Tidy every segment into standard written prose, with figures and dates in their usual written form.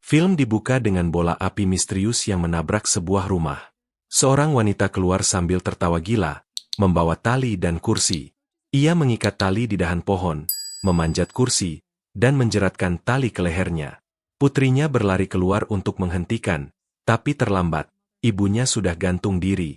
Film dibuka dengan bola api misterius yang menabrak sebuah rumah. Seorang wanita keluar sambil tertawa gila, membawa tali dan kursi. Ia mengikat tali di dahan pohon, memanjat kursi, dan menjeratkan tali ke lehernya. Putrinya berlari keluar untuk menghentikan, tapi terlambat. Ibunya sudah gantung diri.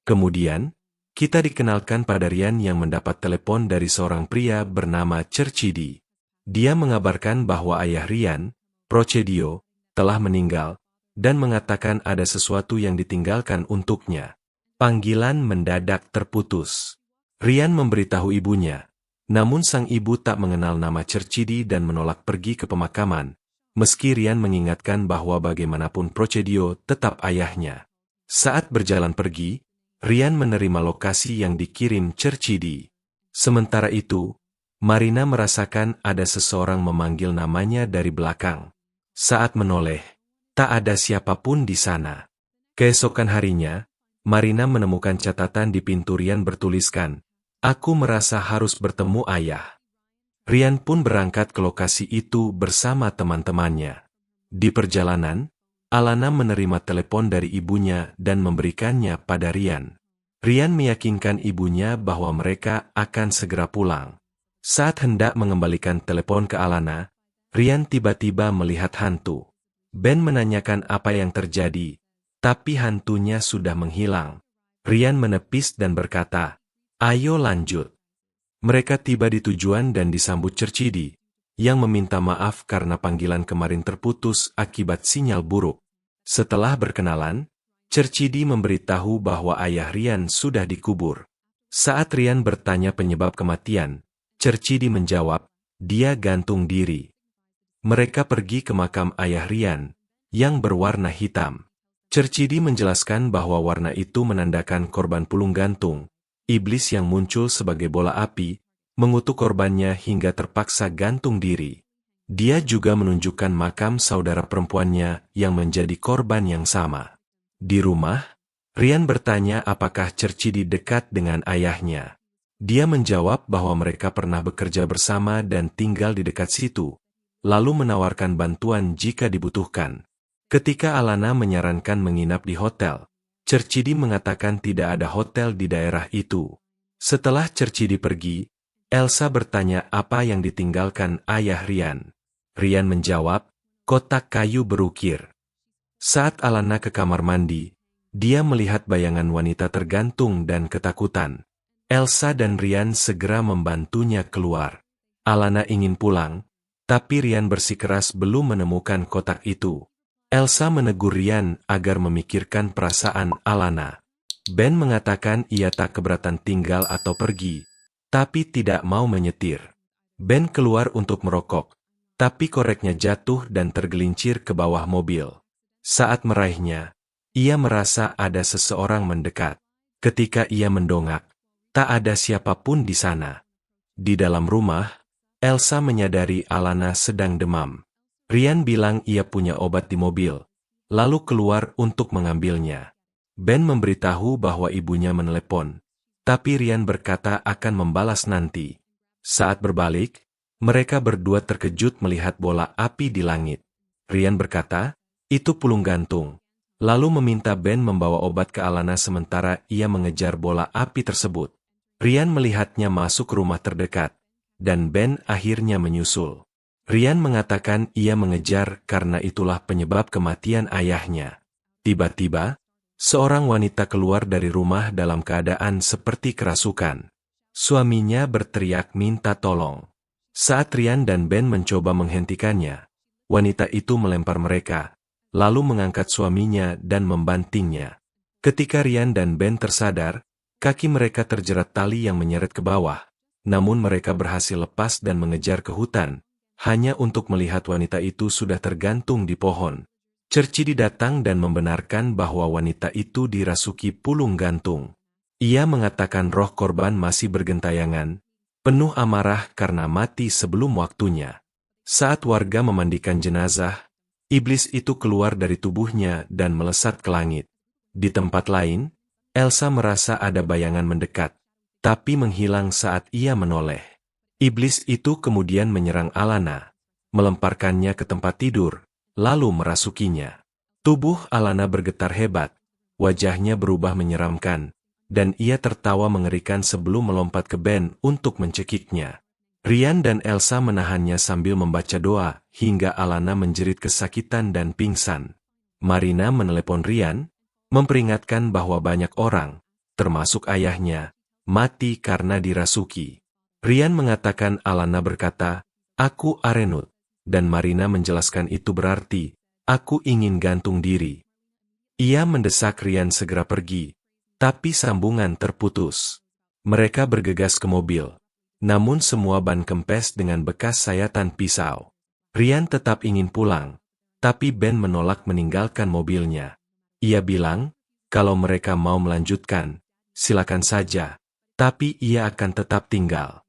Kemudian, kita dikenalkan pada Ryan yang mendapat telepon dari seorang pria bernama Cercidi. Dia mengabarkan bahwa ayah Ryan, Procedio, telah meninggal, dan mengatakan ada sesuatu yang ditinggalkan untuknya. Panggilan mendadak terputus. Ryan memberitahu ibunya, namun sang ibu tak mengenal nama Cercidi dan menolak pergi ke pemakaman, meski Ryan mengingatkan bahwa bagaimanapun Procedio tetap ayahnya. Saat berjalan pergi, Ryan menerima lokasi yang dikirim Cercidi. Sementara itu, Marina merasakan ada seseorang memanggil namanya dari belakang. Saat menoleh, tak ada siapapun di sana. Keesokan harinya, Marina menemukan catatan di pintu Ryan bertuliskan, "Aku merasa harus bertemu ayah." Ryan pun berangkat ke lokasi itu bersama teman-temannya. Di perjalanan, Alana menerima telepon dari ibunya dan memberikannya pada Ryan. Ryan meyakinkan ibunya bahwa mereka akan segera pulang. Saat hendak mengembalikan telepon ke Alana, Ryan tiba-tiba melihat hantu. Ben menanyakan apa yang terjadi, tapi hantunya sudah menghilang. Ryan menepis dan berkata, "Ayo lanjut." Mereka tiba di tujuan dan disambut Cercidi, yang meminta maaf karena panggilan kemarin terputus akibat sinyal buruk. Setelah berkenalan, Cercidi memberitahu bahwa ayah Ryan sudah dikubur. Saat Ryan bertanya penyebab kematian, Cercidi menjawab, dia gantung diri. Mereka pergi ke makam ayah Ryan, yang berwarna hitam. Cercidi menjelaskan bahwa warna itu menandakan korban pulung gantung, iblis yang muncul sebagai bola api, mengutuk korbannya hingga terpaksa gantung diri. Dia juga menunjukkan makam saudara perempuannya yang menjadi korban yang sama. Di rumah, Ryan bertanya apakah Cercidi dekat dengan ayahnya. Dia menjawab bahwa mereka pernah bekerja bersama dan tinggal di dekat situ, lalu menawarkan bantuan jika dibutuhkan. Ketika Alana menyarankan menginap di hotel, Cercidi mengatakan tidak ada hotel di daerah itu. Setelah Cercidi pergi, Elsa bertanya apa yang ditinggalkan ayah Ryan. Ryan menjawab, kotak kayu berukir. Saat Alana ke kamar mandi, dia melihat bayangan wanita tergantung dan ketakutan. Elsa dan Ryan segera membantunya keluar. Alana ingin pulang, tapi Ryan bersikeras belum menemukan kotak itu. Elsa menegur Ryan agar memikirkan perasaan Alana. Ben mengatakan ia tak keberatan tinggal atau pergi, tapi tidak mau menyetir. Ben keluar untuk merokok, tapi koreknya jatuh dan tergelincir ke bawah mobil. Saat meraihnya, ia merasa ada seseorang mendekat. Ketika ia mendongak, tak ada siapapun di sana. Di dalam rumah, Elsa menyadari Alana sedang demam. Ryan bilang ia punya obat di mobil, lalu keluar untuk mengambilnya. Ben memberitahu bahwa ibunya menelepon, tapi Ryan berkata akan membalas nanti. Saat berbalik, mereka berdua terkejut melihat bola api di langit. Ryan berkata, itu pulung gantung, lalu meminta Ben membawa obat ke Alana sementara ia mengejar bola api tersebut. Ryan melihatnya masuk ke rumah terdekat, dan Ben akhirnya menyusul. Ryan mengatakan ia mengejar karena itulah penyebab kematian ayahnya. Tiba-tiba, seorang wanita keluar dari rumah dalam keadaan seperti kerasukan. Suaminya berteriak minta tolong. Saat Ryan dan Ben mencoba menghentikannya, wanita itu melempar mereka, lalu mengangkat suaminya dan membantingnya. Ketika Ryan dan Ben tersadar, kaki mereka terjerat tali yang menyeret ke bawah, namun mereka berhasil lepas dan mengejar ke hutan, hanya untuk melihat wanita itu sudah tergantung di pohon. Cercidi datang dan membenarkan bahwa wanita itu dirasuki pulung gantung. Ia mengatakan roh korban masih bergentayangan, penuh amarah karena mati sebelum waktunya. Saat warga memandikan jenazah, iblis itu keluar dari tubuhnya dan melesat ke langit. Di tempat lain, Elsa merasa ada bayangan mendekat, tapi menghilang saat ia menoleh. Iblis itu kemudian menyerang Alana, melemparkannya ke tempat tidur, lalu merasukinya. Tubuh Alana bergetar hebat, wajahnya berubah menyeramkan, dan ia tertawa mengerikan sebelum melompat ke Ben untuk mencekiknya. Ryan dan Elsa menahannya sambil membaca doa, hingga Alana menjerit kesakitan dan pingsan. Marina menelepon Ryan, memperingatkan bahwa banyak orang, termasuk ayahnya, mati karena dirasuki. Ryan mengatakan Alana berkata, "Aku Arenut," dan Marina menjelaskan itu berarti, "Aku ingin gantung diri." Ia mendesak Ryan segera pergi, tapi sambungan terputus. Mereka bergegas ke mobil, namun semua ban kempes dengan bekas sayatan pisau. Ryan tetap ingin pulang, tapi Ben menolak meninggalkan mobilnya. Ia bilang, kalau mereka mau melanjutkan, silakan saja, tapi ia akan tetap tinggal.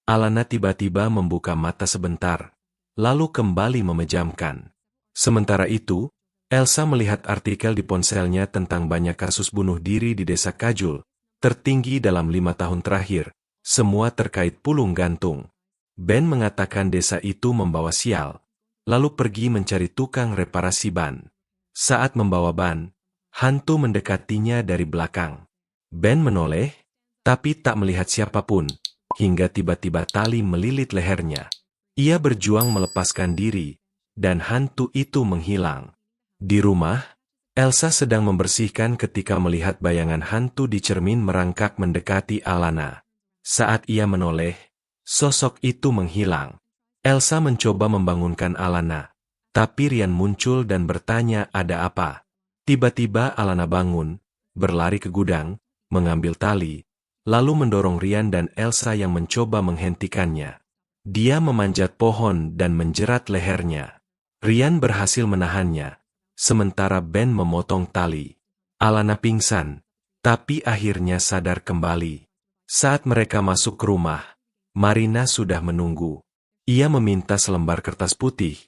Alana tiba-tiba membuka mata sebentar, lalu kembali memejamkan. Sementara itu, Elsa melihat artikel di ponselnya tentang banyak kasus bunuh diri di desa Kajul, tertinggi dalam 5 tahun terakhir, semua terkait pulung gantung. Ben mengatakan desa itu membawa sial, lalu pergi mencari tukang reparasi ban. Saat membawa ban, hantu mendekatinya dari belakang. Ben menoleh, tapi tak melihat siapapun, hingga tiba-tiba tali melilit lehernya. Ia berjuang melepaskan diri, dan hantu itu menghilang. Di rumah, Elsa sedang membersihkan ketika melihat bayangan hantu di cermin merangkak mendekati Alana. Saat ia menoleh, sosok itu menghilang. Elsa mencoba membangunkan Alana, tapi Ryan muncul dan bertanya ada apa. Tiba-tiba Alana bangun, berlari ke gudang, mengambil tali, lalu mendorong Ryan dan Elsa yang mencoba menghentikannya. Dia memanjat pohon dan menjerat lehernya. Ryan berhasil menahannya, sementara Ben memotong tali. Alana pingsan, tapi akhirnya sadar kembali. Saat mereka masuk ke rumah, Marina sudah menunggu. Ia meminta selembar kertas putih,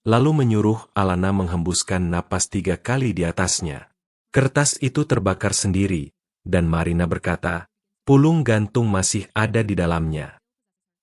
lalu menyuruh Alana menghembuskan napas 3 kali di atasnya. Kertas itu terbakar sendiri, dan Marina berkata, "Pulung gantung masih ada di dalamnya."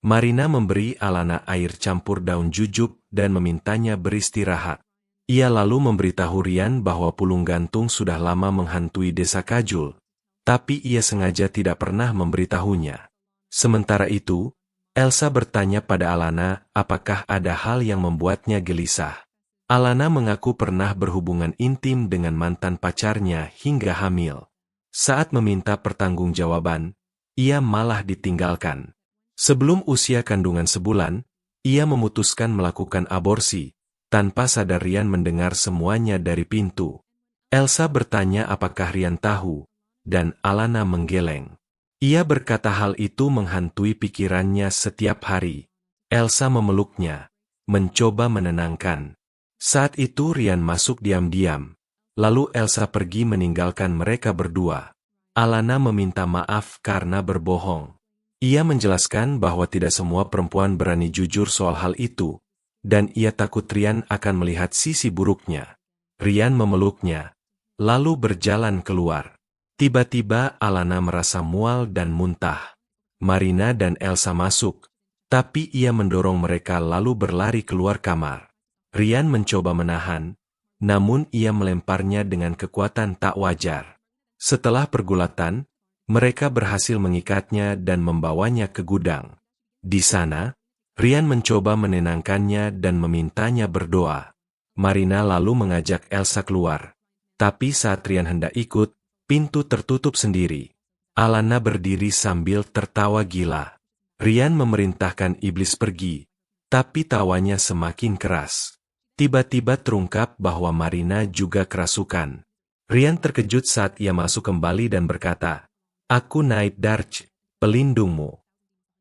Marina memberi Alana air campur daun jujub dan memintanya beristirahat. Ia lalu memberitahu Ryan bahwa pulung gantung sudah lama menghantui desa Kajul, tapi ia sengaja tidak pernah memberitahunya. Sementara itu, Elsa bertanya pada Alana apakah ada hal yang membuatnya gelisah. Alana mengaku pernah berhubungan intim dengan mantan pacarnya hingga hamil. Saat meminta pertanggungjawaban, ia malah ditinggalkan. Sebelum usia kandungan sebulan, ia memutuskan melakukan aborsi. Tanpa sadar Ryan mendengar semuanya dari pintu. Elsa bertanya apakah Ryan tahu, dan Alana menggeleng. Ia berkata hal itu menghantui pikirannya setiap hari. Elsa memeluknya, mencoba menenangkan. Saat itu Ryan masuk diam-diam. Lalu Elsa pergi meninggalkan mereka berdua. Alana meminta maaf karena berbohong. Ia menjelaskan bahwa tidak semua perempuan berani jujur soal hal itu, dan ia takut Ryan akan melihat sisi buruknya. Ryan memeluknya, lalu berjalan keluar. Tiba-tiba Alana merasa mual dan muntah. Marina dan Elsa masuk, tapi ia mendorong mereka lalu berlari keluar kamar. Ryan mencoba menahan, namun ia melemparnya dengan kekuatan tak wajar. Setelah pergulatan, mereka berhasil mengikatnya dan membawanya ke gudang. Di sana, Ryan mencoba menenangkannya dan memintanya berdoa. Marina lalu mengajak Elsa keluar. Tapi saat Ryan hendak ikut, pintu tertutup sendiri. Alana berdiri sambil tertawa gila. Ryan memerintahkan iblis pergi, tapi tawanya semakin keras. Tiba-tiba terungkap bahwa Marina juga kerasukan. Ryan terkejut saat ia masuk kembali dan berkata, "Aku Night Darch, pelindungmu."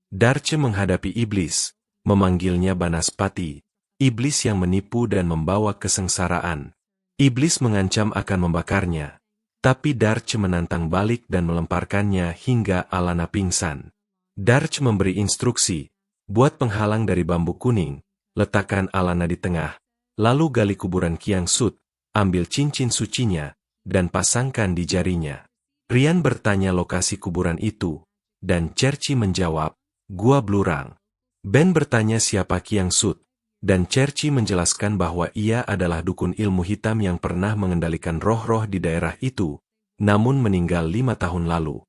Darch menghadapi iblis, memanggilnya Banaspati, iblis yang menipu dan membawa kesengsaraan. Iblis mengancam akan membakarnya, tapi Darch menantang balik dan melemparkannya hingga Alana pingsan. Darch memberi instruksi, buat penghalang dari bambu kuning, letakkan Alana di tengah, lalu gali kuburan Kiang Sut, ambil cincin sucinya, dan pasangkan di jarinya. Ryan bertanya lokasi kuburan itu, dan Cerci menjawab, Gua Blurang. Ben bertanya siapa Kiang Sut, dan Cerci menjelaskan bahwa ia adalah dukun ilmu hitam yang pernah mengendalikan roh-roh di daerah itu, namun meninggal 5 tahun lalu.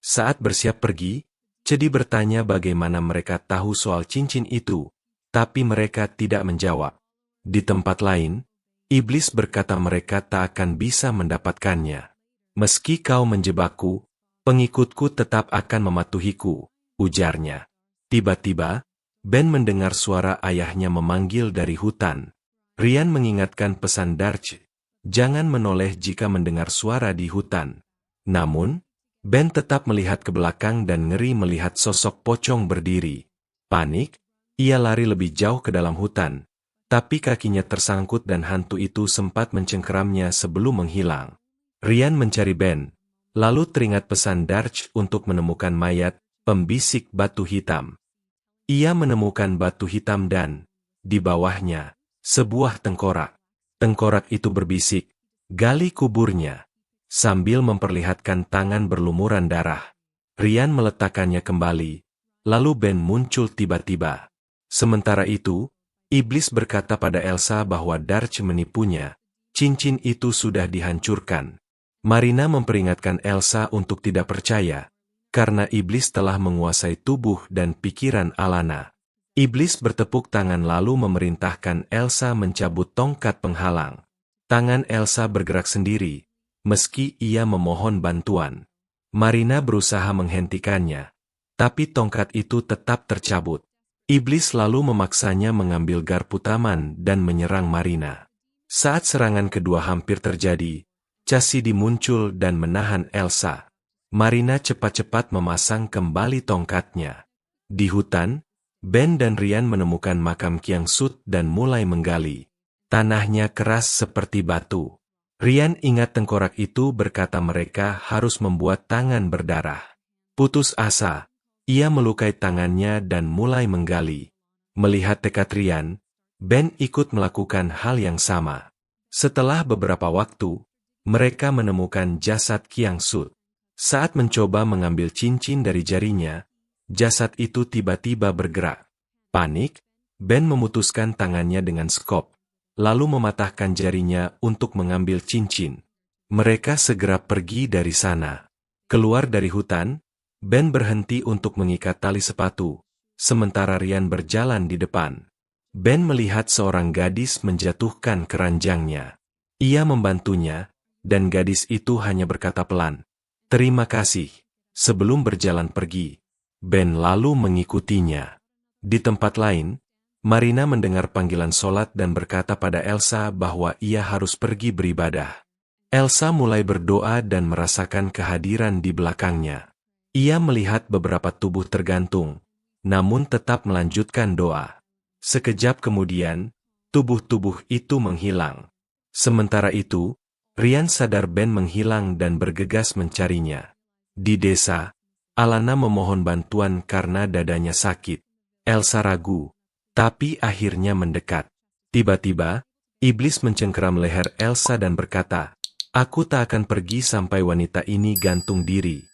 Saat bersiap pergi, Cedi bertanya bagaimana mereka tahu soal cincin itu, tapi mereka tidak menjawab. Di tempat lain, iblis berkata mereka tak akan bisa mendapatkannya. Meski kau menjebakku, pengikutku tetap akan mematuhiku, ujarnya. Tiba-tiba, Ben mendengar suara ayahnya memanggil dari hutan. Rian mengingatkan pesan Darch, jangan menoleh jika mendengar suara di hutan. Namun, Ben tetap melihat ke belakang dan ngeri melihat sosok pocong berdiri. Panik, ia lari lebih jauh ke dalam hutan, tapi kakinya tersangkut dan hantu itu sempat mencengkeramnya sebelum menghilang. Rian mencari Ben, lalu teringat pesan Darch untuk menemukan mayat pembisik batu hitam. Ia menemukan batu hitam dan, di bawahnya, sebuah tengkorak. Tengkorak itu berbisik, gali kuburnya, sambil memperlihatkan tangan berlumuran darah. Rian meletakkannya kembali, lalu Ben muncul tiba-tiba. Sementara itu, iblis berkata pada Elsa bahwa Darch menipunya, cincin itu sudah dihancurkan. Marina memperingatkan Elsa untuk tidak percaya, karena iblis telah menguasai tubuh dan pikiran Alana. Iblis bertepuk tangan lalu memerintahkan Elsa mencabut tongkat penghalang. Tangan Elsa bergerak sendiri, meski ia memohon bantuan. Marina berusaha menghentikannya, tapi tongkat itu tetap tercabut. Iblis lalu memaksanya mengambil garpu taman dan menyerang Marina. Saat serangan kedua hampir terjadi, Cassidy muncul dan menahan Elsa. Marina cepat-cepat memasang kembali tongkatnya. Di hutan, Ben dan Rian menemukan makam Kiang Sut dan mulai menggali. Tanahnya keras seperti batu. Rian ingat tengkorak itu berkata mereka harus membuat tangan berdarah. Putus asa, ia melukai tangannya dan mulai menggali. Melihat tekad Rian, Ben ikut melakukan hal yang sama. Setelah beberapa waktu, mereka menemukan jasad Kiang Sut. Saat mencoba mengambil cincin dari jarinya, jasad itu tiba-tiba bergerak. Panik, Ben memutuskan tangannya dengan skop, lalu mematahkan jarinya untuk mengambil cincin. Mereka segera pergi dari sana. Keluar dari hutan, Ben berhenti untuk mengikat tali sepatu, sementara Rian berjalan di depan. Ben melihat seorang gadis menjatuhkan keranjangnya. Ia membantunya, dan gadis itu hanya berkata pelan, "Terima kasih." Sebelum berjalan pergi, Ben lalu mengikutinya. Di tempat lain, Marina mendengar panggilan solat dan berkata pada Elsa bahwa ia harus pergi beribadah. Elsa mulai berdoa dan merasakan kehadiran di belakangnya. Ia melihat beberapa tubuh tergantung, namun tetap melanjutkan doa. Sekejap kemudian, tubuh-tubuh itu menghilang. Sementara itu, Rian sadar Ben menghilang dan bergegas mencarinya. Di desa, Alana memohon bantuan karena dadanya sakit. Elsa ragu, tapi akhirnya mendekat. Tiba-tiba, iblis mencengkeram leher Elsa dan berkata, "Aku tak akan pergi sampai wanita ini gantung diri."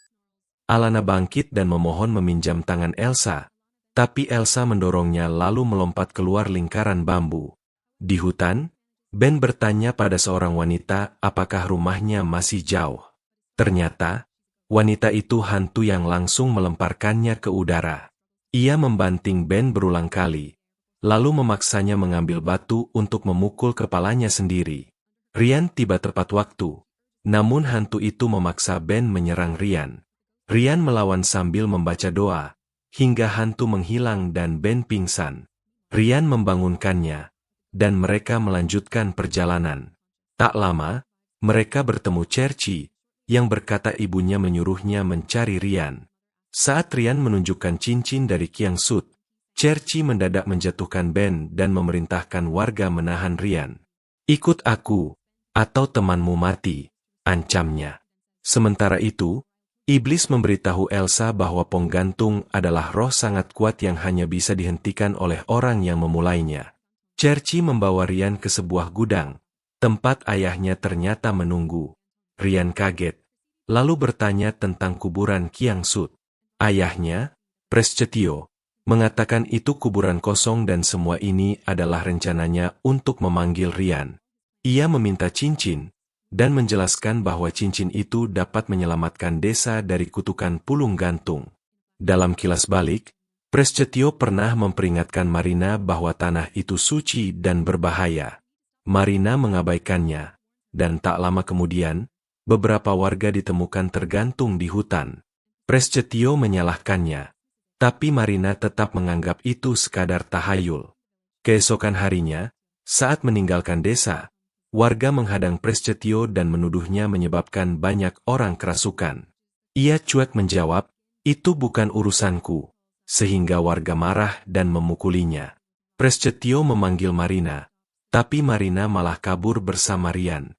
Alana bangkit dan memohon meminjam tangan Elsa, tapi Elsa mendorongnya lalu melompat keluar lingkaran bambu. Di hutan, Ben bertanya pada seorang wanita apakah rumahnya masih jauh. Ternyata, wanita itu hantu yang langsung melemparkannya ke udara. Ia membanting Ben berulang kali, lalu memaksanya mengambil batu untuk memukul kepalanya sendiri. Rian tiba tepat waktu, namun hantu itu memaksa Ben menyerang Rian. Rian melawan sambil membaca doa, hingga hantu menghilang dan Ben pingsan. Rian membangunkannya, dan mereka melanjutkan perjalanan. Tak lama, mereka bertemu Cerci, yang berkata ibunya menyuruhnya mencari Rian. Saat Rian menunjukkan cincin dari Kiang Sut, Cerci mendadak menjatuhkan Ben dan memerintahkan warga menahan Rian. "Ikut aku, atau temanmu mati," ancamnya. Sementara itu, iblis memberitahu Elsa bahwa penggantung adalah roh sangat kuat yang hanya bisa dihentikan oleh orang yang memulainya. Cerci membawa Rian ke sebuah gudang, tempat ayahnya ternyata menunggu. Rian kaget, lalu bertanya tentang kuburan Kiang Sut. Ayahnya, Prescetio, mengatakan itu kuburan kosong dan semua ini adalah rencananya untuk memanggil Ryan. Ia meminta cincin, dan menjelaskan bahwa cincin itu dapat menyelamatkan desa dari kutukan pulung gantung. Dalam kilas balik, Prasetyo pernah memperingatkan Marina bahwa tanah itu suci dan berbahaya. Marina mengabaikannya, dan tak lama kemudian, beberapa warga ditemukan tergantung di hutan. Prasetyo menyalahkannya, tapi Marina tetap menganggap itu sekadar tahayul. Keesokan harinya, saat meninggalkan desa, warga menghadang Prasetyo dan menuduhnya menyebabkan banyak orang kerasukan. Ia cuek menjawab, "Itu bukan urusanku," sehingga warga marah dan memukulinya. Prasetyo memanggil Marina, tapi Marina malah kabur bersama Ryan.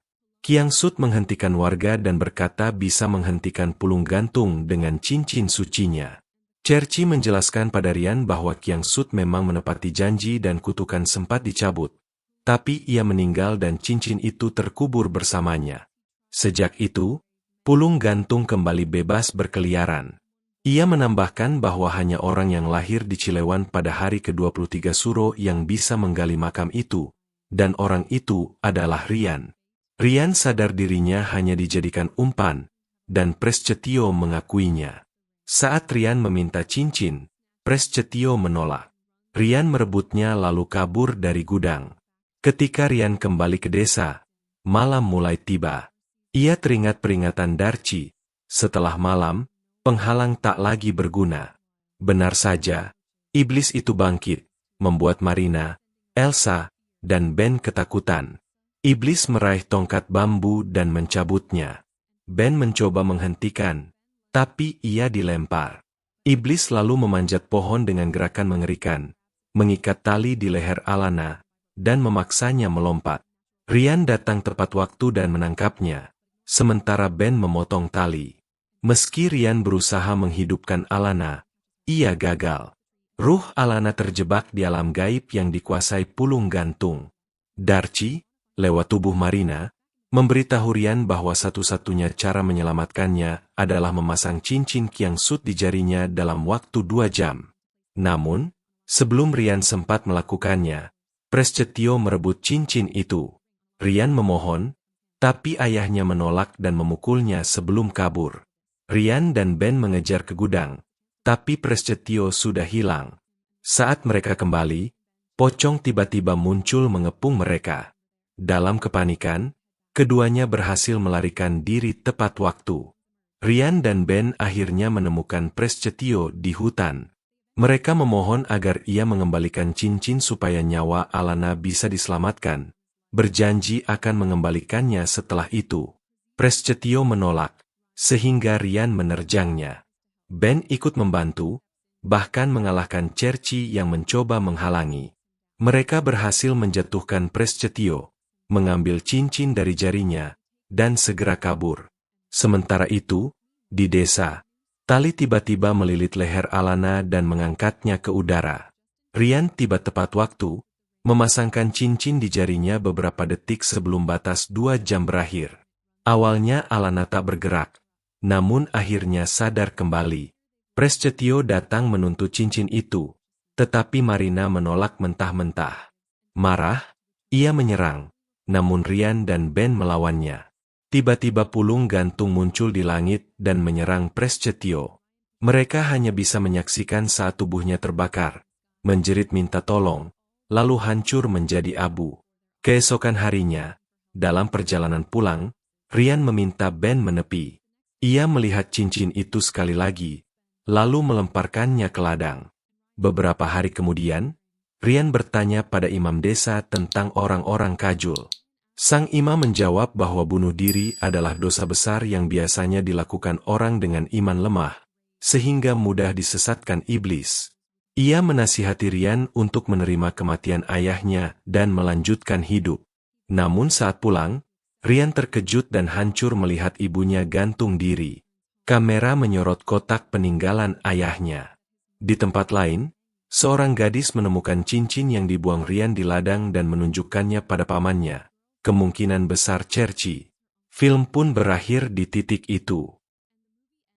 Kiang Sut menghentikan warga dan berkata bisa menghentikan pulung gantung dengan cincin sucinya. Cherchi menjelaskan pada Ryan bahwa Kiang Sut memang menepati janji dan kutukan sempat dicabut, tapi ia meninggal dan cincin itu terkubur bersamanya. Sejak itu, pulung gantung kembali bebas berkeliaran. Ia menambahkan bahwa hanya orang yang lahir di Cilewan pada hari ke-23 Suro yang bisa menggali makam itu, dan orang itu adalah Ryan. Ryan sadar dirinya hanya dijadikan umpan, dan Prasetyo mengakuinya. Saat Ryan meminta cincin, Prasetyo menolak. Ryan merebutnya lalu kabur dari gudang. Ketika Ryan kembali ke desa, malam mulai tiba. Ia teringat peringatan Darci. Setelah malam, penghalang tak lagi berguna. Benar saja, iblis itu bangkit, membuat Marina, Elsa, dan Ben ketakutan. Iblis meraih tongkat bambu dan mencabutnya. Ben mencoba menghentikan, tapi ia dilempar. Iblis lalu memanjat pohon dengan gerakan mengerikan, mengikat tali di leher Alana, dan memaksanya melompat. Ryan datang tepat waktu dan menangkapnya, sementara Ben memotong tali. Meski Ryan berusaha menghidupkan Alana, ia gagal. Ruh Alana terjebak di alam gaib yang dikuasai pulung gantung. Darci, lewat tubuh Marina, memberitahu Ryan bahwa satu-satunya cara menyelamatkannya adalah memasang cincin Kiang Sut di jarinya dalam waktu 2 jam. Namun, sebelum Ryan sempat melakukannya, Prasetyo merebut cincin itu. Ryan memohon, tapi ayahnya menolak dan memukulnya sebelum kabur. Ryan dan Ben mengejar ke gudang, tapi Prasetyo sudah hilang. Saat mereka kembali, pocong tiba-tiba muncul mengepung mereka. Dalam kepanikan, keduanya berhasil melarikan diri tepat waktu. Ryan dan Ben akhirnya menemukan Prasetyo di hutan. Mereka memohon agar ia mengembalikan cincin supaya nyawa Alana bisa diselamatkan, berjanji akan mengembalikannya setelah itu. Prasetyo menolak, sehingga Ryan menerjangnya. Ben ikut membantu, bahkan mengalahkan Cherchi yang mencoba menghalangi. Mereka berhasil menjatuhkan Prasetyo, mengambil cincin dari jarinya, dan segera kabur. Sementara itu, di desa, tali tiba-tiba melilit leher Alana dan mengangkatnya ke udara. Ryan tiba tepat waktu, memasangkan cincin di jarinya beberapa detik sebelum batas 2 jam berakhir. Awalnya Alana tak bergerak, namun akhirnya sadar kembali. Prasetyo datang menuntut cincin itu, tetapi Marina menolak mentah-mentah. Marah, ia menyerang, namun Ryan dan Ben melawannya. Tiba-tiba pulung gantung muncul di langit dan menyerang Prasetyo. Mereka hanya bisa menyaksikan saat tubuhnya terbakar, menjerit minta tolong, lalu hancur menjadi abu. Keesokan harinya, dalam perjalanan pulang, Ryan meminta Ben menepi. Ia melihat cincin itu sekali lagi, lalu melemparkannya ke ladang. Beberapa hari kemudian, Ryan bertanya pada imam desa tentang orang-orang kajul. Sang imam menjawab bahwa bunuh diri adalah dosa besar yang biasanya dilakukan orang dengan iman lemah, sehingga mudah disesatkan iblis. Ia menasihati Ryan untuk menerima kematian ayahnya dan melanjutkan hidup. Namun saat pulang, Ryan terkejut dan hancur melihat ibunya gantung diri. Kamera menyorot kotak peninggalan ayahnya. Di tempat lain, seorang gadis menemukan cincin yang dibuang Ryan di ladang dan menunjukkannya pada pamannya, kemungkinan besar Cherchi. Film pun berakhir di titik itu.